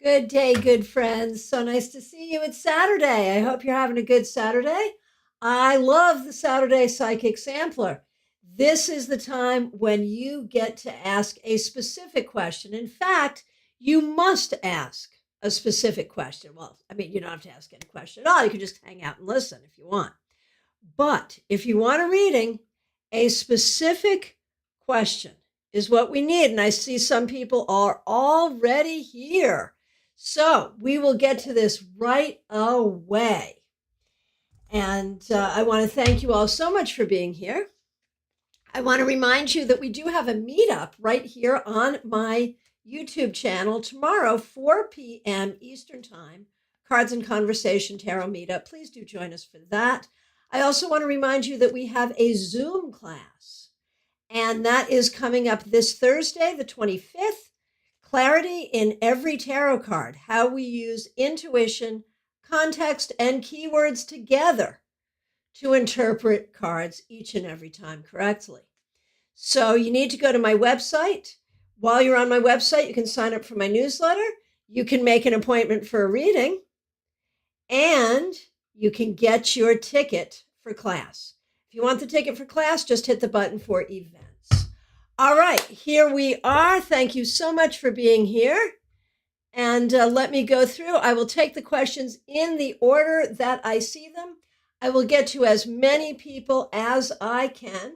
Good day, good friends. So nice to see you. It's Saturday. I hope you're having a good Saturday. I love the Saturday Psychic Sampler. This is the time when you get to ask a specific question. In fact, you must ask a specific question. Well, I mean, you don't have to ask any question at all. You can just hang out and listen if you want. But if you want a reading, a specific question is what we need. And I see some people are already here. So we will get to this right away. And I want to thank you all so much for being here. I want to remind you that we do have a meetup right here on my YouTube channel tomorrow, 4 p.m. Eastern Time, Cards and Conversation Tarot Meetup. Please do join us for that. I also want to remind you that we have a Zoom class, and that is coming up this Thursday, the 25th. Clarity in every tarot card, how we use intuition, context, and keywords together to interpret cards each and every time correctly. So you need to go to my website. While you're on my website, you can sign up for my newsletter. You can make an appointment for a reading, and you can get your ticket for class. If you want the ticket for class, just hit the button for events. All right, here we are. Thank you so much for being here. And let me go through. I will take the questions in the order that I see them. I will get to as many people as I can.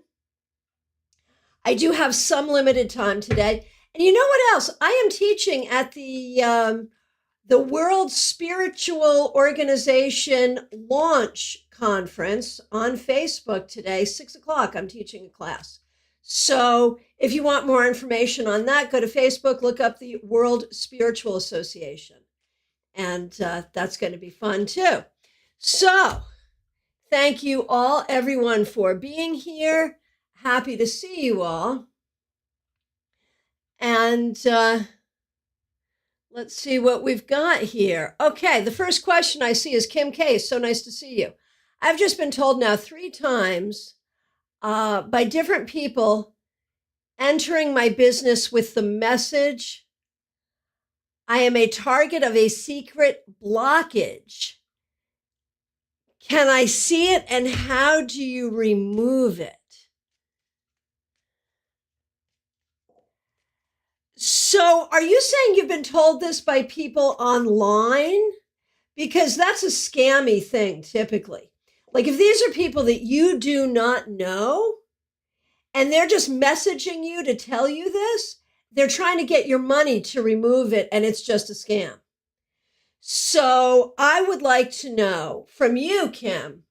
I do have some limited time today. And you know what else? I am teaching at the World Spiritual Organization Launch Conference on Facebook today, 6 o'clock. I'm teaching a class. So if you want more information on that, go to Facebook, look up the World Spiritual Association. And that's going to be fun too. So thank you all, everyone, for being here. Happy to see you all. And let's see what we've got here. Okay, the first question I see is Kim K. So nice to see you. I've just been told now 3 times by different people entering my business with the message, I am a target of a secret blockage. Can I see it, and how do you remove it? So are you saying you've been told this by people online? Because that's a scammy thing typically. Like if these are people that you do not know and they're just messaging you to tell you this, they're trying to get your money to remove it, and it's just a scam. So I would like to know from you, Kim,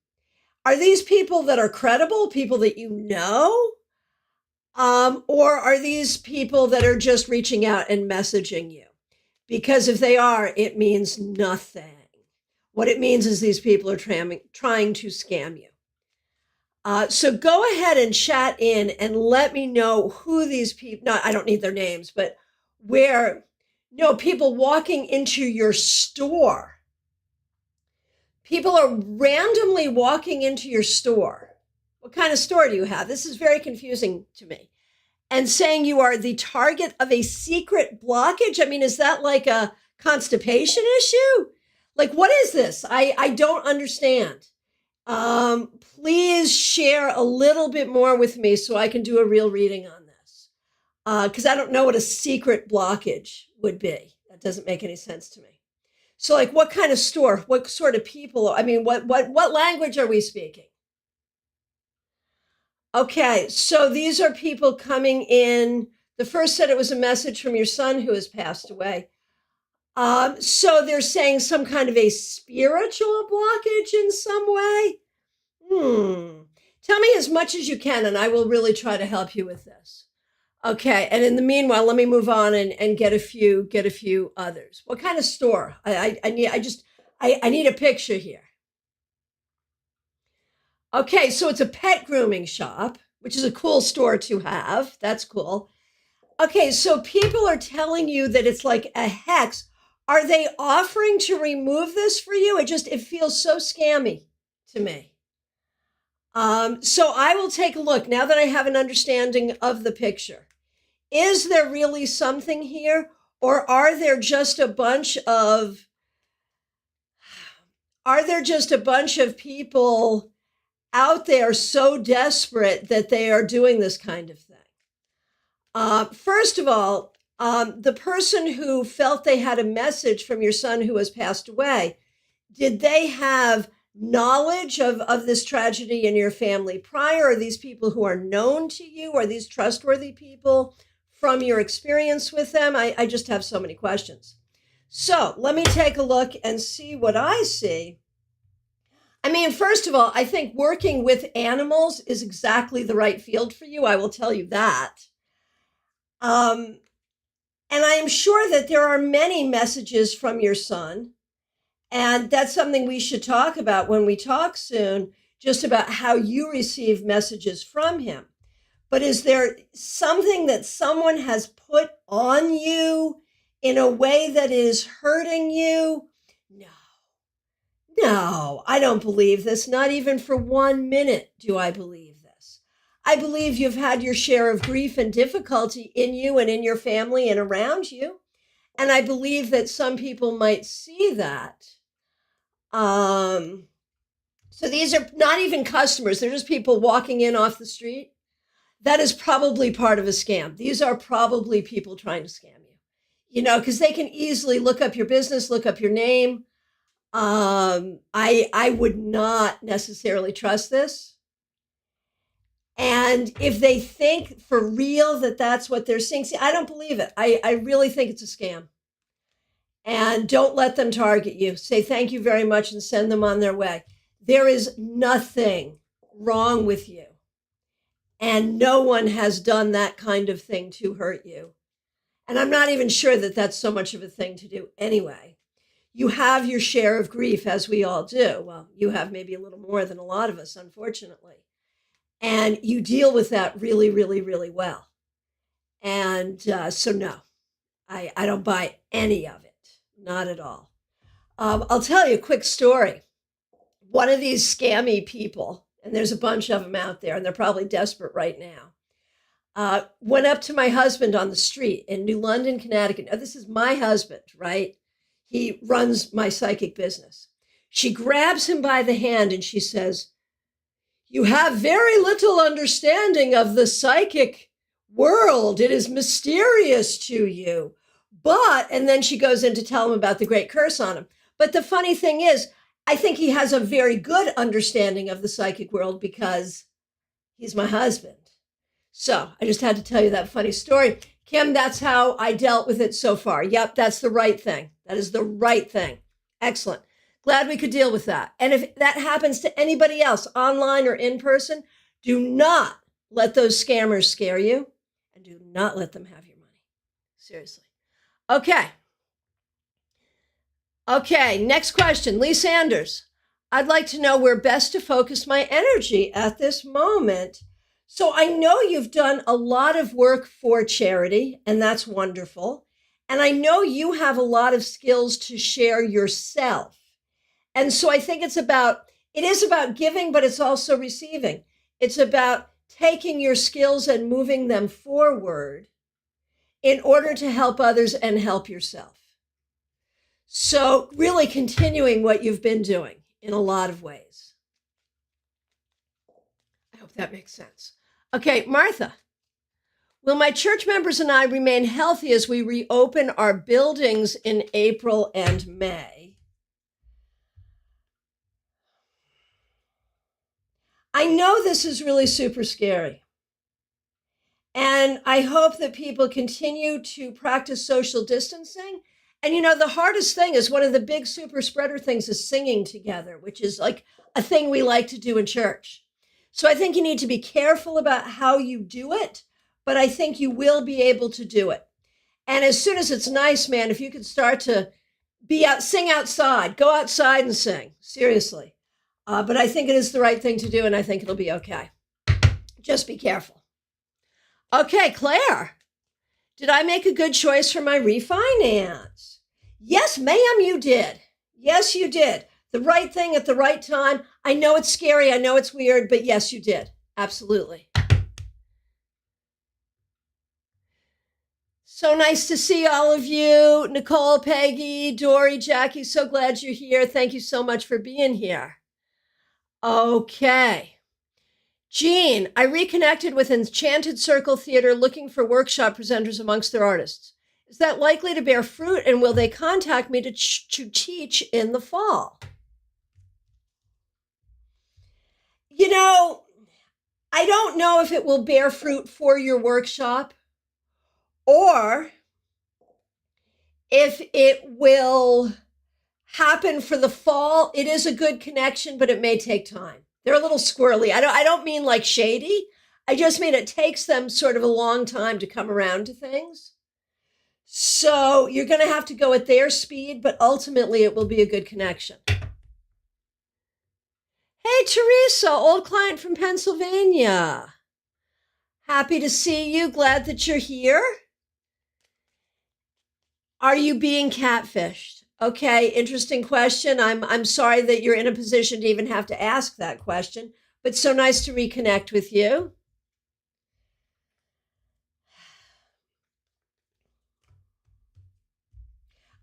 are these people that are credible, people that you know? Or are these people that are just reaching out and messaging you? Because if they are, it means nothing. What it means is these people are trying to scam you. So go ahead and chat in and let me know who these people, no, I don't need their names, but where, no, people walking into your store. People are randomly walking into your store. What kind of store do you have? This is very confusing to me. And saying you are the target of a secret blockage. I mean, is that like a constipation issue? Like, what is this? I don't understand. Please share a little bit more with me so I can do a real reading on this. Because I don't know what a secret blockage would be. That doesn't make any sense to me. So like, what kind of store? What sort of people? I mean, what language are we speaking? Okay, so these are people coming in. The first said it was a message from your son who has passed away. So they're saying some kind of a spiritual blockage in some way. Tell me as much as you can, and I will really try to help you with this. Okay, and in the meanwhile, let me move on and get a few others. What kind of store? I need a picture here. Okay, so it's a pet grooming shop, which is a cool store to have. That's cool. Okay, so people are telling you that it's like a hex. Are they offering to remove this for you? It feels so scammy to me. So I will take a look now that I have an understanding of the picture. Is there really something here? Or are there just a bunch of people out there so desperate that they are doing this kind of thing? First of all, the person who felt they had a message from your son who has passed away, did they have knowledge of this tragedy in your family prior? Are these people who are known to you? Are these trustworthy people from your experience with them? I just have so many questions. So let me take a look and see what I see. I mean, first of all, I think working with animals is exactly the right field for you. I will tell you that. And I am sure that there are many messages from your son. And that's something we should talk about when we talk soon, just about how you receive messages from him. But is there something that someone has put on you in a way that is hurting you? No, I don't believe this. Not even for 1 minute do I believe this. I believe you've had your share of grief and difficulty in you and in your family and around you. And I believe that some people might see that. So these are not even customers. They're just people walking in off the street. That is probably part of a scam. These are probably people trying to scam you, because they can easily look up your business, look up your name. I would not necessarily trust this. And if they think for real that that's what they're seeing, see, I don't believe it. I really think it's a scam. And don't let them target you. Say thank you very much and send them on their way. There is nothing wrong with you. And no one has done that kind of thing to hurt you. And I'm not even sure that that's so much of a thing to do anyway. You have your share of grief, as we all do. Well, you have maybe a little more than a lot of us, unfortunately. And you deal with that really, really, really well. And so no, I don't buy any of it. Not at all. I'll tell you a quick story. One of these scammy people, and there's a bunch of them out there, and they're probably desperate right now, went up to my husband on the street in New London, Connecticut. Now, this is my husband, right? He runs my psychic business. She grabs him by the hand and she says, "You have very little understanding of the psychic world. It is mysterious to you. But," and then she goes in to tell him about the great curse on him. But the funny thing is, I think he has a very good understanding of the psychic world because he's my husband. So I just had to tell you that funny story. Kim, that's how I dealt with it so far. Yep, that's the right thing. That is the right thing. Excellent. Glad we could deal with that. And if that happens to anybody else, online or in person, do not let those scammers scare you, and do not let them have your money. Seriously. Okay, next question. Lee Sanders. I'd like to know where best to focus my energy at this moment. So I know you've done a lot of work for charity, and that's wonderful. And I know you have a lot of skills to share yourself. And so I think it is about giving, but it's also receiving. It's about taking your skills and moving them forward in order to help others and help yourself. So really continuing what you've been doing in a lot of ways. I hope that makes sense. Okay, Martha. Will my church members and I remain healthy as we reopen our buildings in April and May? I know this is really super scary. And I hope that people continue to practice social distancing. And the hardest thing is one of the big super spreader things is singing together, which is like a thing we like to do in church. So I think you need to be careful about how you do it, but I think you will be able to do it. And as soon as it's nice, man, if you could start to sing outside, go outside and sing, seriously. But I think it is the right thing to do, and I think it'll be okay. Just be careful. Okay, Claire, did I make a good choice for my refinance? Yes, ma'am, you did. Yes, you did. The right thing at the right time. I know it's scary. I know it's weird, but yes, you did. Absolutely. So nice to see all of you. Nicole, Peggy, Dory, Jackie, so glad you're here. Thank you so much for being here. Okay. Jean, I reconnected with Enchanted Circle Theater looking for workshop presenters amongst their artists. Is that likely to bear fruit, and will they contact me to teach in the fall? You know, I don't know if it will bear fruit for your workshop or if it will happen for the fall. It is a good connection, but it may take time. They're a little squirrely. I don't mean like shady. I just mean it takes them sort of a long time to come around to things. So you're going to have to go at their speed, but ultimately it will be a good connection. Hey, Teresa, old client from Pennsylvania. Happy to see you. Glad that you're here. Are you being catfished? Okay, interesting question. I'm sorry that you're in a position to even have to ask that question, but so nice to reconnect with you.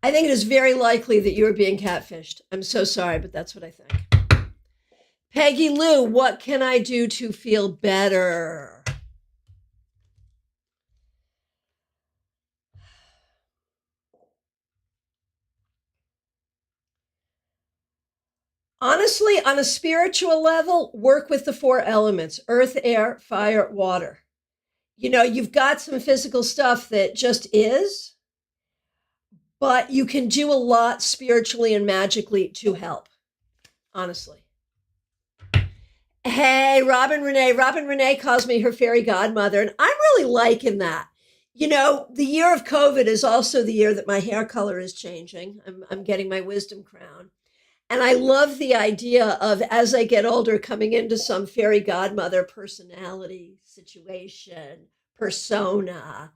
I think it is very likely that you are being catfished. I'm so sorry, but that's what I think. Peggy Lou, what can I do to feel better? Honestly, on a spiritual level, work with the four elements: earth, air, fire, water. You know, you've got some physical stuff that just is, but you can do a lot spiritually and magically to help, honestly. Hey, Robin Renee. Robin Renee calls me her fairy godmother, and I'm really liking that. You know, the year of COVID is also the year that my hair color is changing. I'm getting my wisdom crown. And I love the idea of, as I get older, coming into some fairy godmother personality, situation, persona.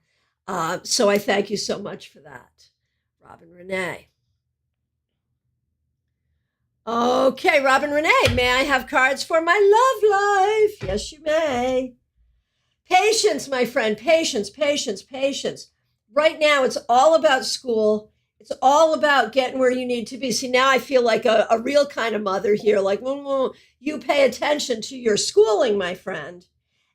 So I thank you so much for that, Robin Renee. Okay, Robin Renee, may I have cards for my love life? Yes, you may. Patience, my friend, patience, patience, patience. Right now, it's all about school. It's all about getting where you need to be. See, now I feel like a real kind of mother here, like, you pay attention to your schooling, my friend,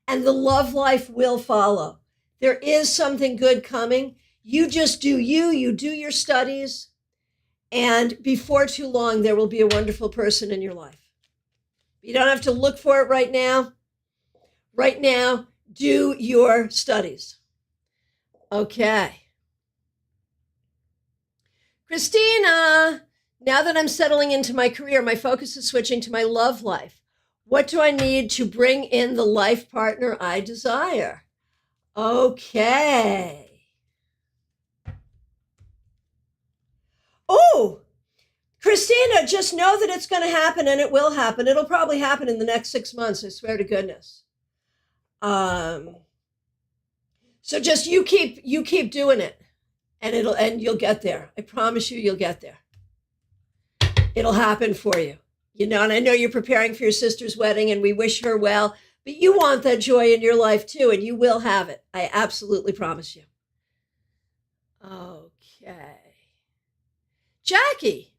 and the love life will follow. There is something good coming. You just do you do your studies, and before too long, there will be a wonderful person in your life. You don't have to look for it right now. Right now, do your studies. Okay. Christina, now that I'm settling into my career, my focus is switching to my love life. What do I need to bring in the life partner I desire? Okay. Oh, Christina, just know that it's going to happen, and it will happen. It'll probably happen in the next 6 months. I swear to goodness. So just you keep doing it, and you'll get there. I promise you'll get there. It'll happen for you. You know, and I know you're preparing for your sister's wedding, and we wish her well, but you want that joy in your life too, and you will have it. I absolutely promise you. Okay. Jackie,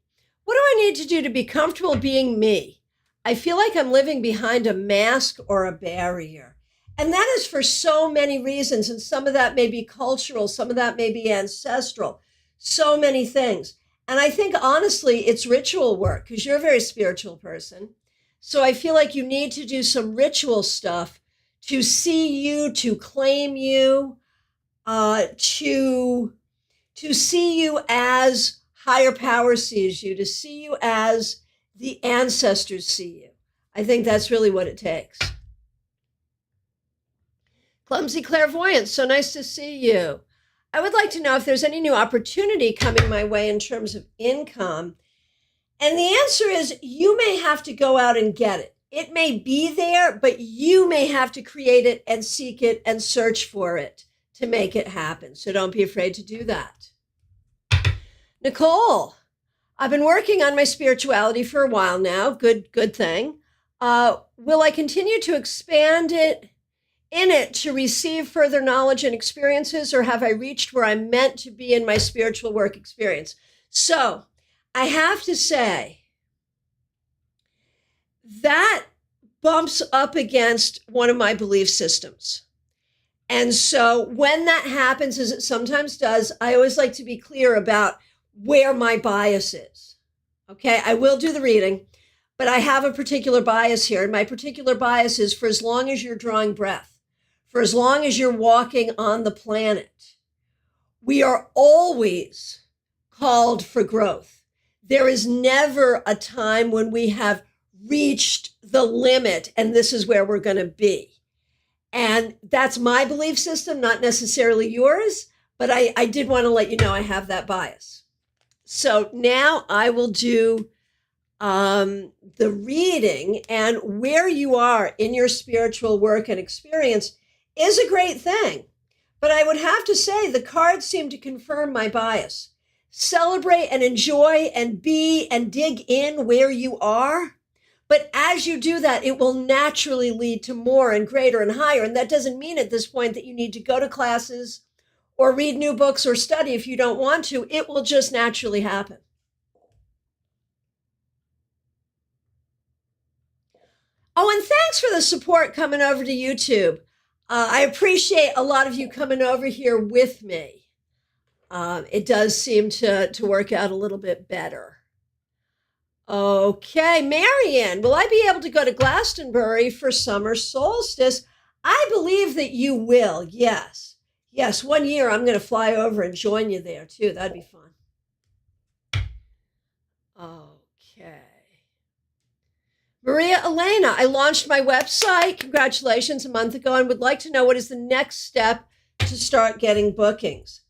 what do I need to do to be comfortable being me? I feel like I'm living behind a mask or a barrier. And that is for so many reasons. And some of that may be cultural, some of that may be ancestral, so many things. And I think, honestly, it's ritual work because you're a very spiritual person. So I feel like you need to do some ritual stuff to see you, to claim you, to see you as higher power sees you, to see you as the ancestors see you. I think that's really what it takes. Clumsy Clairvoyance, so nice to see you. I would like to know if there's any new opportunity coming my way in terms of income. And the answer is you may have to go out and get it. It may be there, but you may have to create it and seek it and search for it to make it happen. So don't be afraid to do that. Nicole, I've been working on my spirituality for a while now. Good thing. Will I continue to expand it in it to receive further knowledge and experiences, or have I reached where I'm meant to be in my spiritual work experience? So I have to say that bumps up against one of my belief systems. And so when that happens, as it sometimes does, I always like to be clear about where my bias is. Okay, I will do the reading, but I have a particular bias here. And my particular bias is for as long as you're drawing breath, for as long as you're walking on the planet, we are always called for growth. There is never a time when we have reached the limit and this is where we're going to be. And that's my belief system, not necessarily yours, but I did want to let you know I have that bias. So now I will do the reading, and where you are in your spiritual work and experience is a great thing. But I would have to say the cards seem to confirm my bias. Celebrate and enjoy and be and dig in where you are. But as you do that, it will naturally lead to more and greater and higher. And that doesn't mean at this point that you need to go to classes or read new books or study if you don't want to. It will just naturally happen. Oh, and thanks for the support coming over to YouTube. I appreciate a lot of you coming over here with me. It does seem to work out a little bit better. Okay, Marian, will I be able to go to Glastonbury for summer solstice? I believe that you will, yes. Yes, one year I'm going to fly over and join you there too. That'd be fun. Okay. Maria Elena, I launched my website, congratulations, a month ago, and would like to know what is the next step to start getting bookings.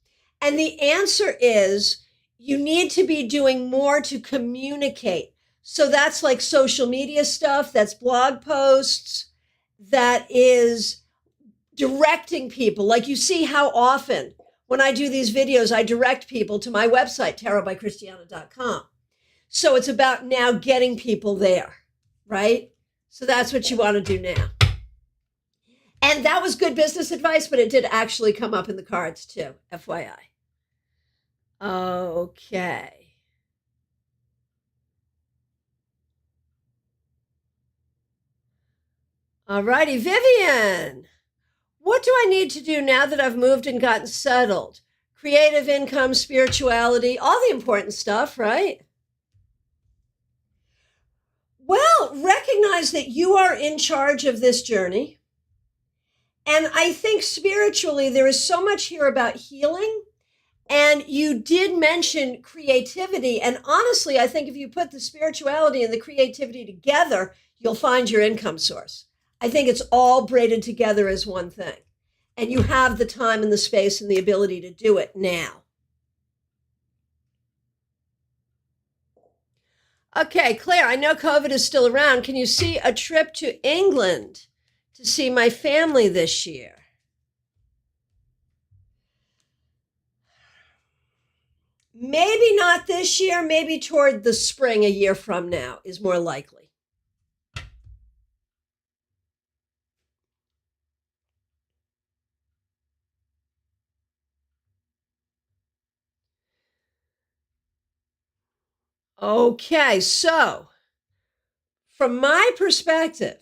And the answer is you need to be doing more to communicate. So that's like social media stuff, that's blog posts, that is directing people. Like you see how often when I do these videos, I direct people to my website, tarotbychristiana.com. So it's about now getting people there, right? So that's what you want to do now. And that was good business advice, but it did actually come up in the cards too, FYI. Okay. All righty, Vivian. What do I need to do now that I've moved and gotten settled? Creative income, spirituality, all the important stuff, right? Well, recognize that you are in charge of this journey. And I think spiritually, there is so much here about healing. And you did mention creativity. And honestly, I think if you put the spirituality and the creativity together, you'll find your income source. I think it's all braided together as one thing. And you have the time and the space and the ability to do it now. Okay, Claire, I know COVID is still around. Can you see a trip to England to see my family this year? Maybe not this year, maybe toward the spring a year from now is more likely. Okay, so from my perspective,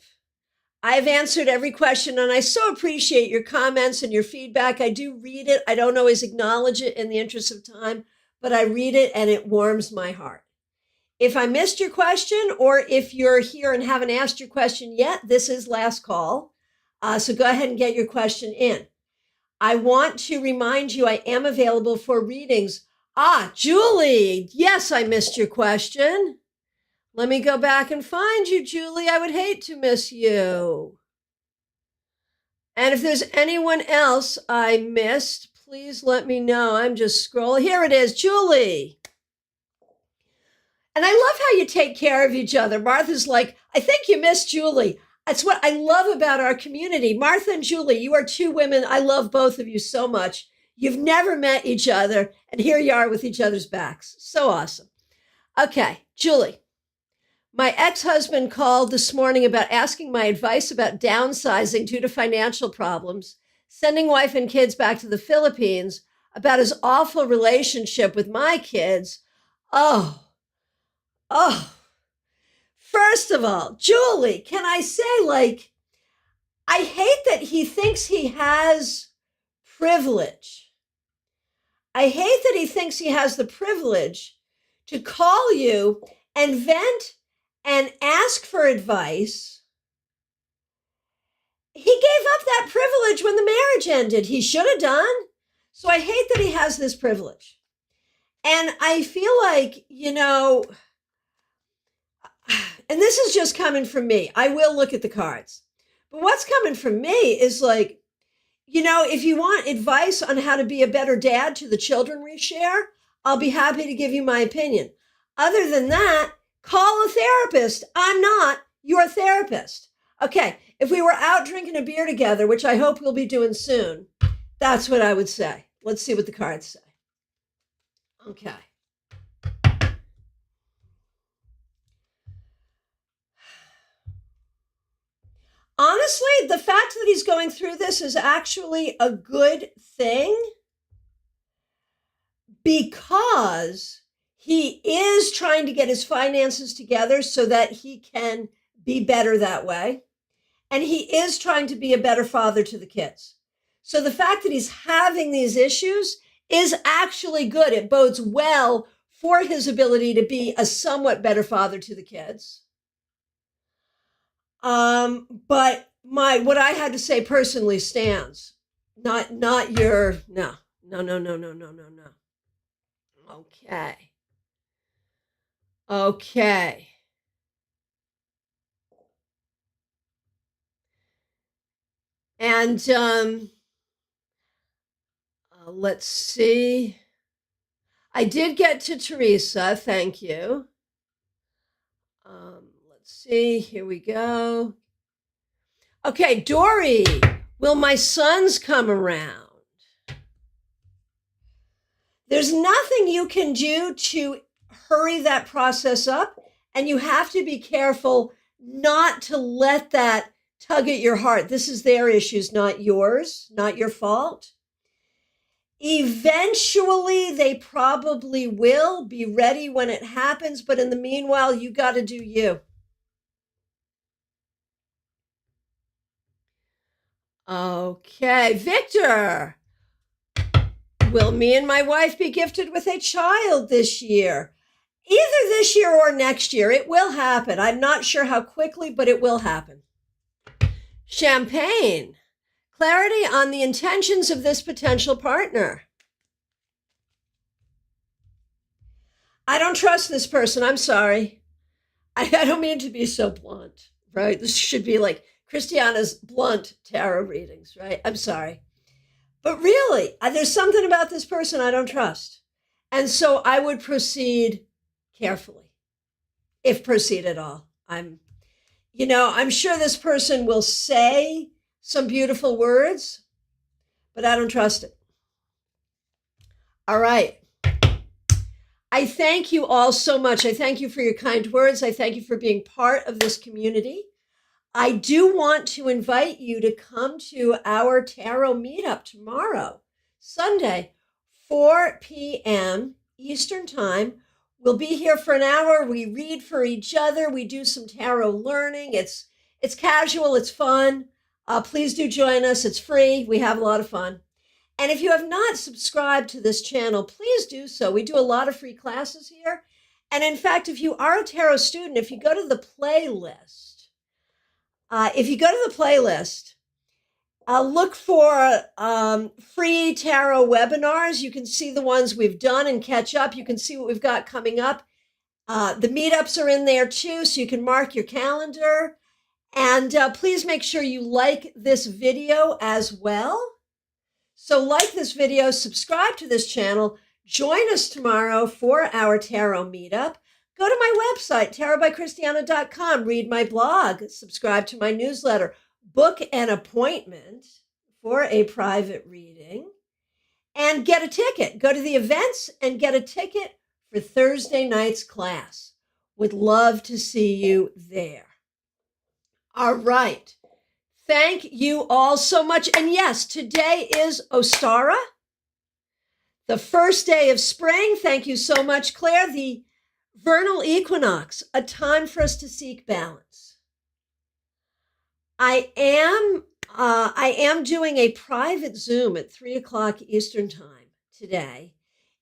I've answered every question, and I so appreciate your comments and your feedback. I do read it. I don't always acknowledge it in the interest of time, but I read it and it warms my heart. If I missed your question, or if you're here and haven't asked your question yet, this is last call. So go ahead and get your question in. I want to remind you I am available for readings. Julie, yes, I missed your question. Let me go back and find you, Julie. I would hate to miss you. And if there's anyone else I missed, please let me know. I'm just scrolling. Here it is, Julie. And I love how you take care of each other. Martha's like, I think you missed Julie. That's what I love about our community. Martha and Julie, you are two women. I love both of you so much. You've never met each other, and here you are with each other's backs. So awesome. Okay, Julie. My ex-husband called this morning about asking my advice about downsizing due to financial problems, sending wife and kids back to the Philippines, about his awful relationship with my kids. Oh, oh. First of all, Julie, can I say, like, I hate that he thinks he has privilege. I hate that he thinks he has the privilege to call you and vent and ask for advice. He gave up that privilege when the marriage ended. He should have done. So I hate that he has this privilege. And I feel like, and this is just coming from me. I will look at the cards. But what's coming from me is like, if you want advice on how to be a better dad to the children we share, I'll be happy to give you my opinion. Other than that, call a therapist. I'm not your therapist. Okay, if we were out drinking a beer together, which I hope we'll be doing soon, that's what I would say. Let's see what the cards say. Okay. Honestly, the fact that he's going through this is actually a good thing because he is trying to get his finances together so that he can be better that way. And he is trying to be a better father to the kids. So the fact that he's having these issues is actually good. It bodes well for his ability to be a somewhat better father to the kids. But what I had to say personally stands. Not your no. Okay. And let's see. I did get to Teresa. Thank you. Let's see. Here we go. Okay, Dory. Will my sons come around? There's nothing you can do to hurry that process up, and you have to be careful not to let that tug at your heart. This is their issues, not yours, not your fault. Eventually, they probably will be ready when it happens, but in the meanwhile, you got to do you. Okay, Victor. Will me and my wife be gifted with a child this year? Either this year or next year. It will happen. I'm not sure how quickly, but it will happen. Champagne. Clarity on the intentions of this potential partner. I don't trust this person. I'm sorry. I don't mean to be so blunt, right? This should be like Christiana's blunt tarot readings, right? I'm sorry. But really, there's something about this person I don't trust. And so I would proceed carefully, if proceed at all. I'm sure this person will say some beautiful words, but I don't trust it. All right. I thank you all so much. I thank you for your kind words. I thank you for being part of this community. I do want to invite you to come to our tarot meetup tomorrow, Sunday, 4 p.m. Eastern Time. We'll be here for an hour. We read for each other. We do some tarot learning. It's casual. It's fun. Please do join us. It's free. We have a lot of fun. And if you have not subscribed to this channel, please do so. We do a lot of free classes here. And in fact, if you are a tarot student, if you go to the playlist, look for free tarot webinars. You can see the ones we've done and catch up. You can see what we've got coming up. The meetups are in there too, so you can mark your calendar. And please make sure you like this video as well. So like this video, subscribe to this channel, join us tomorrow for our tarot meetup. Go to my website, tarotbychristiana.com, read my blog, subscribe to my newsletter, book an appointment for a private reading, and get a ticket. Go to the events and get a ticket for Thursday night's class. Would love to see you there. All right. Thank you all so much. And yes, today is Ostara, the first day of spring. Thank you so much, Claire. The vernal equinox, a time for us to seek balance. I am doing a private Zoom at 3:00 Eastern time today.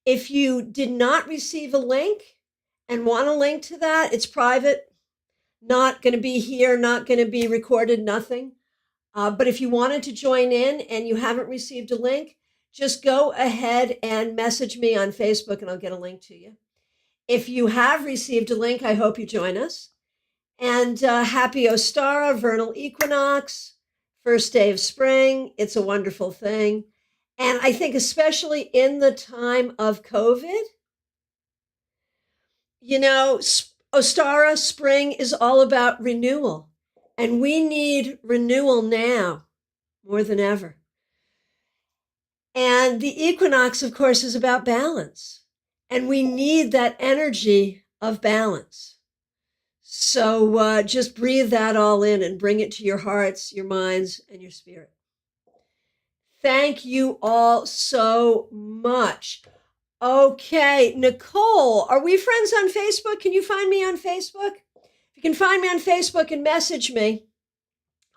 If you did not receive a link and want a link to that, it's private, not going to be here, not going to be recorded, nothing. But if you wanted to join in and you haven't received a link, just go ahead and message me on Facebook and I'll get a link to you. If you have received a link, I hope you join us. And happy Ostara, vernal equinox, first day of spring. It's a wonderful thing. And I think especially in the time of COVID, you know, Ostara, spring is all about renewal. And we need renewal now more than ever. And the equinox, of course, is about balance. And we need that energy of balance. So just breathe that all in and bring it to your hearts, your minds, and your spirit. Thank you all so much. Okay, Nicole, are we friends on Facebook? Can you find me on Facebook? If you can find me on Facebook and message me,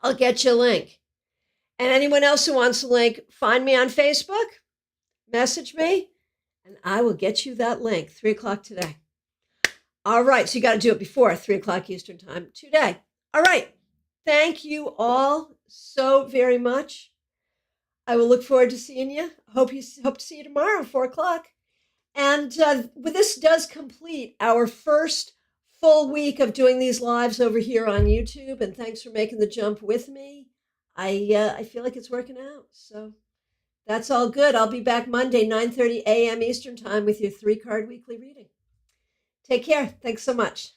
I'll get you a link. And anyone else who wants a link, find me on Facebook, message me, and I will get you that link, 3:00 today. All right, so you got to do it before 3:00 Eastern time today. All right, thank you all so very much. I will look forward to seeing you. Hope to see you tomorrow, 4:00. And this does complete our first full week of doing these lives over here on YouTube. And thanks for making the jump with me. I feel like it's working out. So that's all good. I'll be back Monday, 9:30 a.m. Eastern time with your 3-card weekly reading. Take care. Thanks so much.